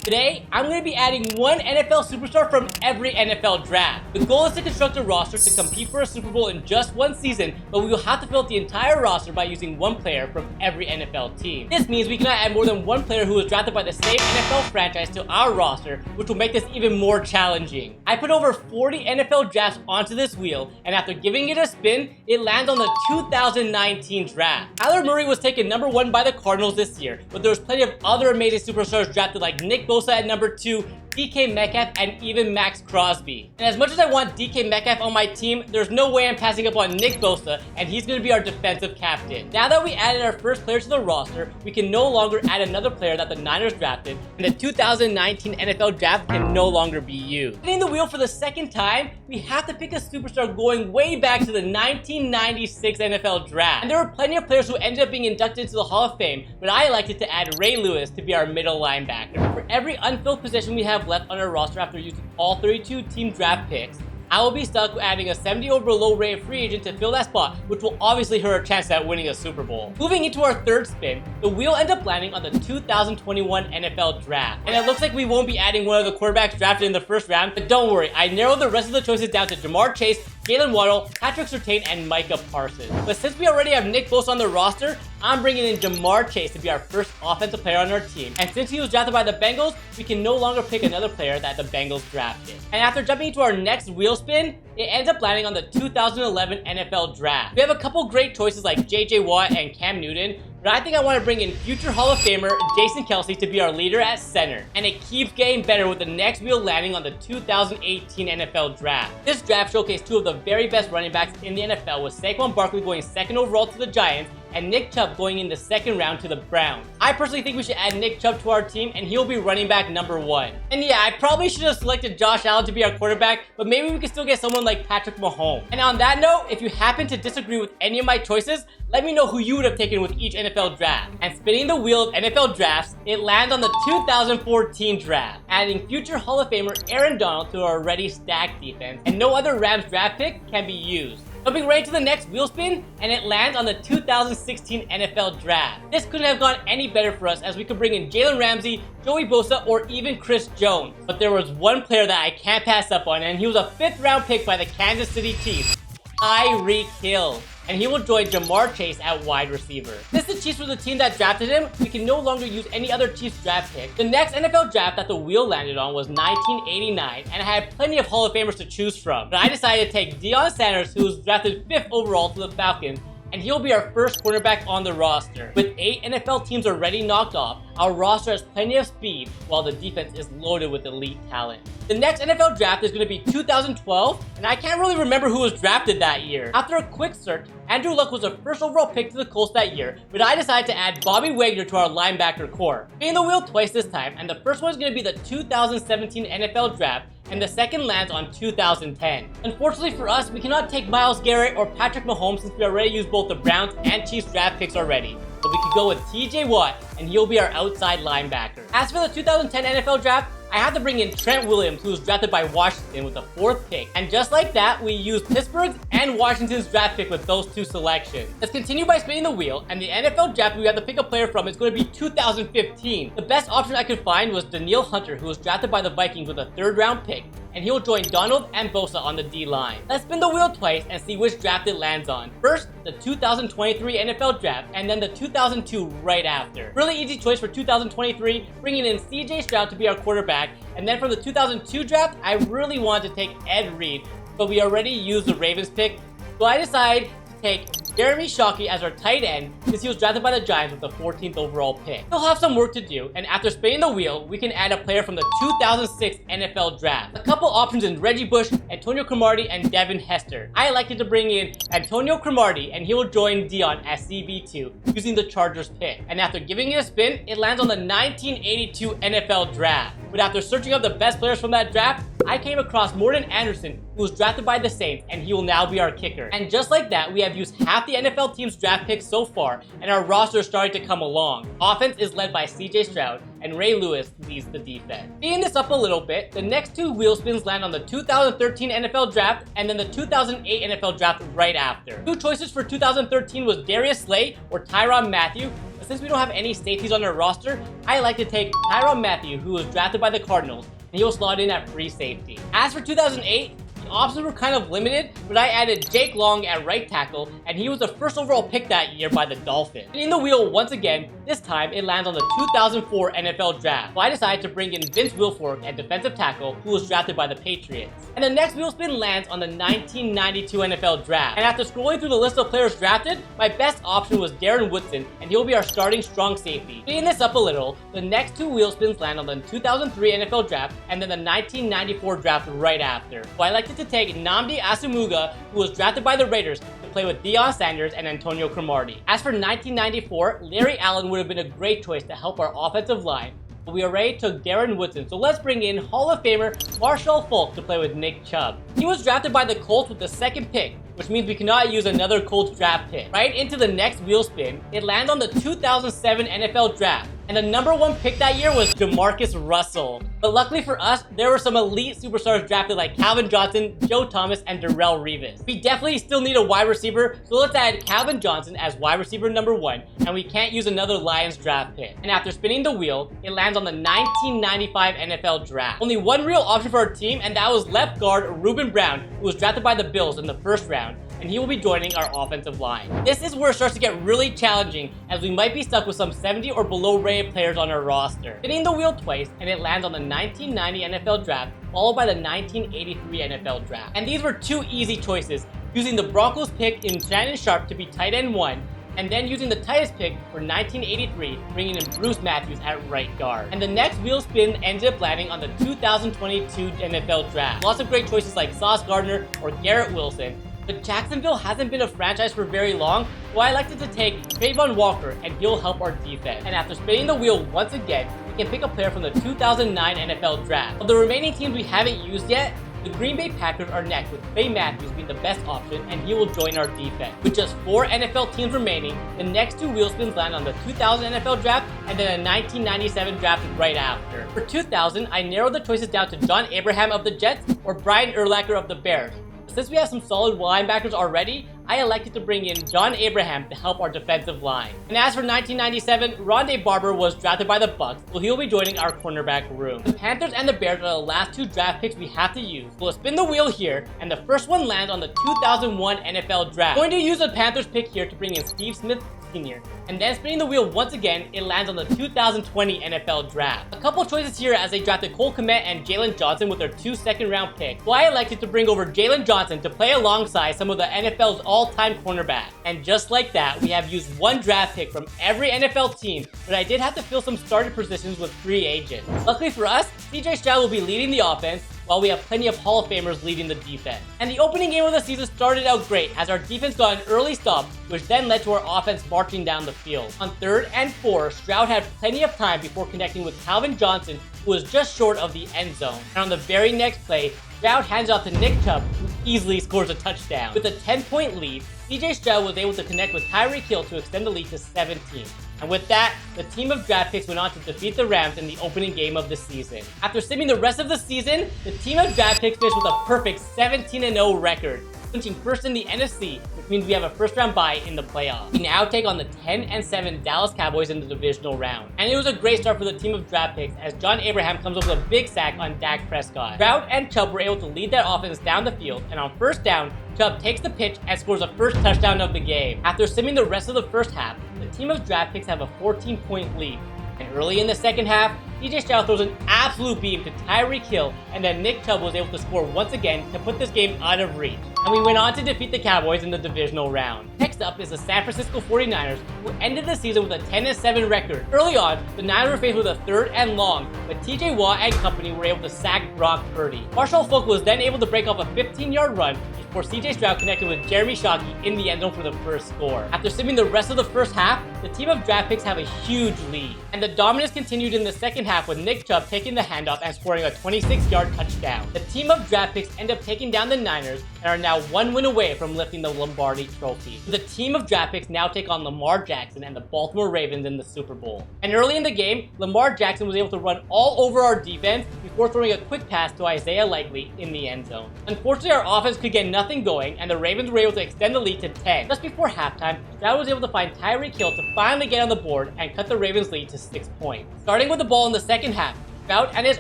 Today, I'm going to be adding one NFL superstar from every NFL draft. The goal is to construct a roster to compete for a Super Bowl in just one season, but we will have to fill out the entire roster by using one player from every NFL team. This means we cannot add more than one player who was drafted by the same NFL franchise to our roster, which will make this even more challenging. I put over 40 NFL drafts onto this wheel, and after giving it a spin, it lands on the 2019 draft. Kyler Murray was taken number 1 by the Cardinals this year, but there was plenty of other amazing superstars drafted like Nick Bosa at number 2, DK Metcalf, and even Max Crosby. And as much as I want DK Metcalf on my team, there's no way I'm passing up on Nick Bosa, and he's going to be our defensive captain. Now that we added our first player to the roster, we can no longer add another player that the Niners drafted, and the 2019 NFL draft can no longer be used. Spinning the wheel for the second time, we have to pick a superstar going way back to the 1996 NFL draft. And there were plenty of players who ended up being inducted into the Hall of Fame, but I elected to add Ray Lewis to be our middle linebacker. For every unfilled position we have left on our roster after using all 32 team draft picks, I will be stuck adding a 70 or below rated free agent to fill that spot, which will obviously hurt our chance at winning a Super Bowl. Moving into our third spin, the wheel ends up landing on the 2021 NFL draft. And it looks like we won't be adding one of the quarterbacks drafted in the first round, but don't worry, I narrowed the rest of the choices down to Jamar Chase, Jalen Waddle, Patrick Surtain, and Micah Parsons. But since we already have Nick Bosa on the roster, I'm bringing in Jamar Chase to be our first offensive player on our team. And since he was drafted by the Bengals, we can no longer pick another player that the Bengals drafted. And after jumping into our next wheel spin, it ends up landing on the 2011 NFL draft. We have a couple great choices like JJ Watt and Cam Newton, but I think I want to bring in future Hall of Famer Jason Kelce to be our leader at center. And it keeps getting better with the next wheel landing on the 2018 NFL draft. This draft showcased two of the very best running backs in the NFL, with Saquon Barkley going 2nd overall to the Giants and Nick Chubb going in the 2nd round to the Browns. I personally think we should add Nick Chubb to our team, and he'll be running back number 1. And yeah, I probably should have selected Josh Allen to be our quarterback, but maybe we could still get someone like Patrick Mahomes. And on that note, if you happen to disagree with any of my choices, let me know who you would have taken with each NFL draft. And spinning the wheel of NFL drafts, it lands on the 2014 draft, adding future Hall of Famer Aaron Donald to our already stacked defense, and no other Rams draft pick can be used. Jumping right to the next wheel spin, and it lands on the 2016 NFL draft. This couldn't have gone any better for us, as we could bring in Jalen Ramsey, Joey Bosa, or even Chris Jones. But there was one player that I can't pass up on, and he was a 5th round pick by the Kansas City Chiefs, Tyreek Hill. And he will join Jamar Chase at wide receiver. Since the Chiefs were the team that drafted him, we can no longer use any other Chiefs draft pick. The next NFL draft that the wheel landed on was 1989, and I had plenty of Hall of Famers to choose from. But I decided to take Deion Sanders, who was drafted 5th overall to the Falcons, and he'll be our first quarterback on the roster. With 8 NFL teams already knocked off, our roster has plenty of speed, while the defense is loaded with elite talent. The next NFL draft is going to be 2012, and I can't really remember who was drafted that year. After a quick search, Andrew Luck was the 1st overall pick to the Colts that year, but I decided to add Bobby Wagner to our linebacker core. Spinning the wheel twice this time, and the first one is going to be the 2017 NFL draft, and the second lands on 2010. Unfortunately for us, we cannot take Myles Garrett or Patrick Mahomes since we already used both the Browns and Chiefs draft picks already. But we could go with TJ Watt, and he'll be our outside linebacker. As for the 2010 NFL draft, I had to bring in Trent Williams, who was drafted by Washington with the 4th pick. And just like that, we used Pittsburgh's and Washington's draft pick with those 2 selections. Let's continue by spinning the wheel, and the NFL draft we have to pick a player from is going to be 2015. The best option I could find was Danielle Hunter, who was drafted by the Vikings with a 3rd round pick, and he'll join Donald and Bosa on the D-line. Let's spin the wheel twice and see which draft it lands on. First, the 2023 NFL draft, and then the 2002 right after. Really easy choice for 2023, bringing in CJ Stroud to be our quarterback, and then from the 2002 draft, I really wanted to take Ed Reed, but we already used the Ravens pick, so I decided to take Jeremy Shockey as our tight end, since he was drafted by the Giants with the 14th overall pick. We'll have some work to do, and after spinning the wheel, we can add a player from the 2006 NFL draft. A couple options in Reggie Bush, Antonio Cromartie, and Devin Hester. I elected to bring in Antonio Cromartie, and he will join Dion as CB2 using the Chargers pick. And after giving it a spin, it lands on the 1982 NFL draft. But after searching up the best players from that draft, I came across Morton Anderson, who was drafted by the Saints, and he will now be our kicker. And just like that, we have used half the NFL team's draft picks so far, and our roster is starting to come along. Offense is led by CJ Stroud, and Ray Lewis leads the defense. Speeding this up a little bit, the next 2 wheel spins land on the 2013 NFL draft, and then the 2008 NFL draft right after. 2 choices for 2013 was Darius Slay or Tyrann Mathieu. since we don't have any safeties on our roster, I like to take Tyrann Mathieu, who was drafted by the Cardinals, and he'll slot in at free safety. As for 2008, the options were kind of limited, but I added Jake Long at right tackle, and he was the first overall pick that year by the Dolphins. Spinning the wheel once again, this time it lands on the 2004 NFL Draft. So I decided to bring in Vince Wilfork at defensive tackle, who was drafted by the Patriots. And the next wheel spin lands on the 1992 NFL Draft. And after scrolling through the list of players drafted, my best option was Darren Woodson, and he'll be our starting strong safety. Speeding this up a little, the next two wheel spins land on the 2003 NFL Draft and then the 1994 Draft right after. So I elected to take Nnamdi Asomugha, who was drafted by the Raiders, to play with Deion Sanders and Antonio Cromartie. As for 1994, Larry Allen would have been a great choice to help our offensive line, but we already took Darren Woodson, so let's bring in Hall of Famer Marshall Faulk to play with Nick Chubb. He was drafted by the Colts with the second pick, which means we cannot use another Colts draft pick. Right into the next wheel spin, it lands on the 2007 NFL Draft, and the number one pick that year was Jamarcus Russell. But luckily for us, there were some elite superstars drafted like Calvin Johnson, Joe Thomas, and Darrelle Revis. We definitely still need a wide receiver, so let's add Calvin Johnson as wide receiver number 1, and we can't use another Lions draft pick. And after spinning the wheel, it lands on the 1995 NFL Draft. Only one real option for our team, and that was left guard Reuben Brown, who was drafted by the Bills in the first round, and he will be joining our offensive line. This is where it starts to get really challenging, as we might be stuck with some 70 or below rated players on our roster. Spinning the wheel twice, and it lands on the 1990 NFL Draft, followed by the 1983 NFL Draft. And these were two easy choices, using the Broncos pick in Shannon Sharp to be tight end 1, and then using the Titans pick for 1983, bringing in Bruce Matthews at right guard. And the next wheel spin ended up landing on the 2022 NFL Draft. Lots of great choices like Sauce Gardner or Garrett Wilson, but Jacksonville hasn't been a franchise for very long, so I elected to take Trayvon Walker, and he'll help our defense. And after spinning the wheel once again, we can pick a player from the 2009 NFL Draft. Of the remaining teams we haven't used yet, the Green Bay Packers are next, with Clay Matthews being the best option, and he will join our defense. With just 4 NFL teams remaining, the next two wheel spins land on the 2000 NFL Draft and then a 1997 Draft right after. For 2000, I narrowed the choices down to John Abraham of the Jets or Brian Urlacher of the Bears. Since we have some solid linebackers already, I elected to bring in John Abraham to help our defensive line. And as for 1997, Rondé Barber was drafted by the Bucks, so he'll be joining our cornerback room. The Panthers and the Bears are the last two draft picks we have to use. So let's spin the wheel here, and the first one lands on the 2001 NFL Draft. I'm going to use the Panthers pick here to bring in Steve Smith Sr. And then spinning the wheel once again, it lands on the 2020 NFL Draft. A couple choices here as they drafted Cole Kmet and Jalen Johnson with their 2 second-round picks. So I elected to bring over Jalen Johnson to play alongside some of the NFL's all-time cornerbacks. And just like that, we have used one draft pick from every NFL team, but I did have to fill some starting positions with free agents. Luckily for us, CJ Stroud will be leading the offense, while we have plenty of Hall of Famers leading the defense. And the opening game of the season started out great, as our defense got an early stop, which then led to our offense marching down the field. On 3rd and 4, Stroud had plenty of time before connecting with Calvin Johnson, who was just short of the end zone. And on the very next play, Stroud hands off to Nick Chubb, who easily scores a touchdown. With a 10-point lead, CJ Stroud was able to connect with Tyreek Hill to extend the lead to 17. And with that, the team of draft picks went on to defeat the Rams in the opening game of the season. After simming the rest of the season, the team of draft picks finished with a perfect 17-0 record, clinching first in the NFC, which means we have a first-round bye in the playoffs. We now take on the 10-7 Dallas Cowboys in the divisional round. And it was a great start for the team of draft picks, as John Abraham comes up with a big sack on Dak Prescott. Stroud and Chubb were able to lead their offense down the field, and on first down, Chubb takes the pitch and scores the first touchdown of the game. After simming the rest of the first half, the team of draft picks have a 14-point lead. And early in the second half, CJ Stroud throws an absolute beam to Tyreek Hill, and then Nick Chubb was able to score once again to put this game out of reach. And we went on to defeat the Cowboys in the divisional round. Next up is the San Francisco 49ers, who ended the season with a 10-7 record. Early on, the Niners were faced with a 3rd and long, but TJ Watt and company were able to sack Brock Purdy. Marshall Faulk was then able to break off a 15-yard run before CJ Stroud connected with Jeremy Shockey in the end zone for the first score. After simming the rest of the first half, the team of draft picks have a huge lead. And the dominance continued in the second half with Nick Chubb taking the handoff and scoring a 26-yard touchdown. The team of draft picks end up taking down the Niners and are now 1 win away from lifting the Lombardi Trophy. The team of draft picks now take on Lamar Jackson and the Baltimore Ravens in the Super Bowl. And early in the game, Lamar Jackson was able to run all over our defense before before throwing a quick pass to Isaiah Likely in the end zone. Unfortunately, our offense could get nothing going, and the Ravens were able to extend the lead to 10. Just before halftime, Stroud was able to find Tyreek Hill to finally get on the board and cut the Ravens' lead to 6 points. Starting with the ball in the second half, Stroud and his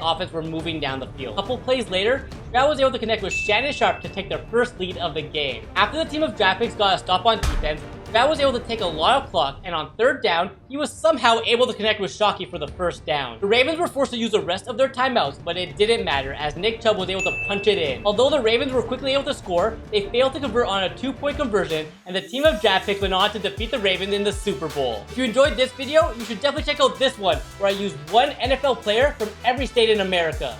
offense were moving down the field. A couple plays later, Stroud was able to connect with Shannon Sharp to take their first lead of the game. After the team of draft picks got a stop on defense, Stroud was able to take a lot of clock, and on third down, he was somehow able to connect with Shockey for the first down. The Ravens were forced to use the rest of their timeouts, but it didn't matter as Nick Chubb was able to punch it in. Although the Ravens were quickly able to score, they failed to convert on a 2-point conversion, and the team of draft picks went on to defeat the Ravens in the Super Bowl. If you enjoyed this video, you should definitely check out this one, where I use one NFL player from every state in America.